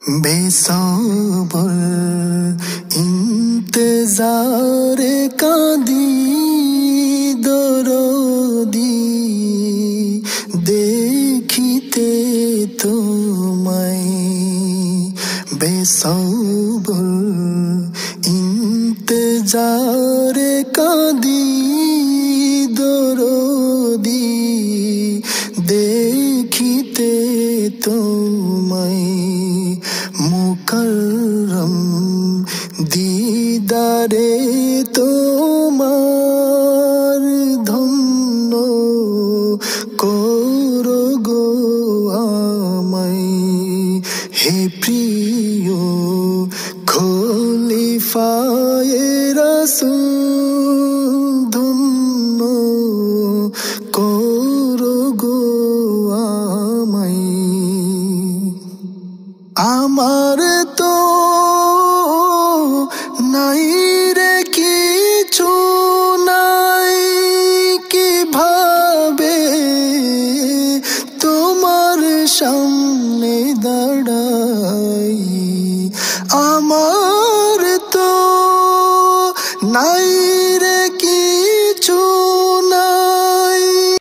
बेसब्र इंतजार कांदी दरदी देखिते तुम्हें बेसब्र इंतजार कांदी दरदी देखिते तुम्हें मुकर्रम दीदारे তোমার ধন্য করো গো আমায় হে প্রিয় খলিফায়ে রাসূল ধন্য করো গো আমায় আমার তো নাই রে কিছু নাই কিভাবে তোমার সামনে দাঁড়াই আমার তো নাই